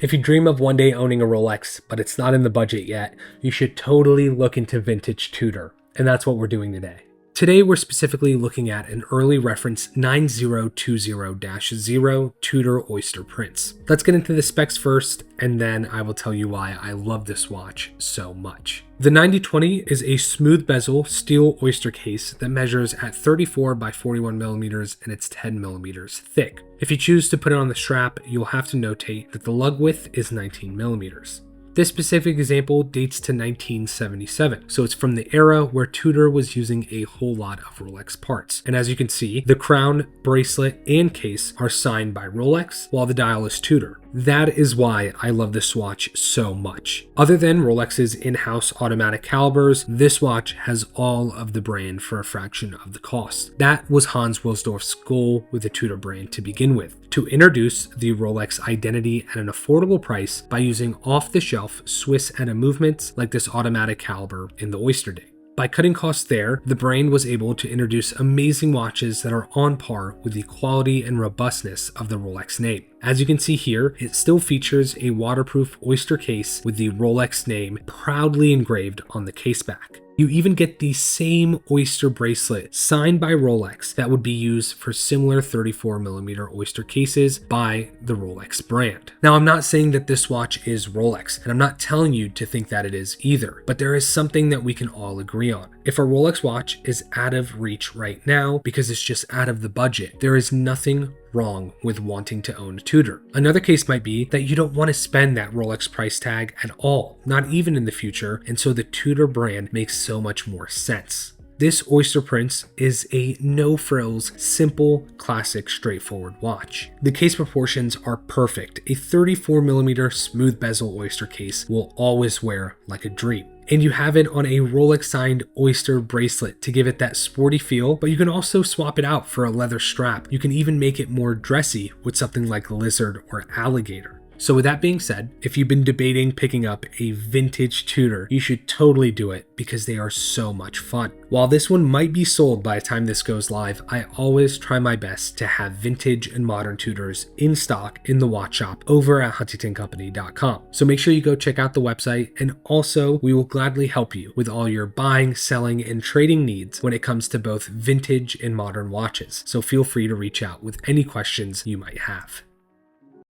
If you dream of one day owning a Rolex, but it's not in the budget yet, you should totally look into vintage Tudor, and that's what we're doing today. Today, we're specifically looking at an early reference 9020-0 Tudor Oyster prints. Let's get into the specs first, and then I will tell you why I love this watch so much. The 9020 is a smooth bezel steel oyster case that measures at 34 by 41 millimeters and it's 10 millimeters thick. If you choose to put it on the strap, you'll have to notate that the lug width is 19 millimeters. This specific example dates to 1977, so it's from the era where Tudor was using a whole lot of Rolex parts. And as you can see, the crown, bracelet, and case are signed by Rolex, while the dial is Tudor. That is why I love this watch so much. Other than Rolex's in-house automatic calibers, this watch has all of the brand for a fraction of the cost. That was Hans Wilsdorf's goal with the Tudor brand to begin with, to introduce the Rolex identity at an affordable price by using off-the-shelf Swiss ETA movements like this automatic caliber in the Oyster day. By cutting costs there, the brand was able to introduce amazing watches that are on par with the quality and robustness of the Rolex name. As you can see here, it still features a waterproof Oyster case with the Rolex name proudly engraved on the case back. You even get the same Oyster bracelet signed by Rolex that would be used for similar 34mm Oyster cases by the Rolex brand. Now, I'm not saying that this watch is Rolex, and I'm not telling you to think that it is either, but there is something that we can all agree on. If a Rolex watch is out of reach right now because it's just out of the budget, there is nothing wrong with wanting to own a Tudor. Another case might be that you don't want to spend that Rolex price tag at all, not even in the future, and so the Tudor brand makes so much more sense. This Oyster Prince is a no-frills, simple, classic, straightforward watch. The case proportions are perfect. A 34mm smooth bezel Oyster case will always wear like a dream. And you have it on a Rolex signed Oyster bracelet to give it that sporty feel, but you can also swap it out for a leather strap. You can even make it more dressy with something like lizard or alligator. So with that being said, if you've been debating picking up a vintage Tudor, you should totally do it because they are so much fun. While this one might be sold by the time this goes live, I always try my best to have vintage and modern Tudors in stock in the watch shop over at huntingtoncompany.com. So make sure you go check out the website, and also we will gladly help you with all your buying, selling, and trading needs when it comes to both vintage and modern watches. So feel free to reach out with any questions you might have.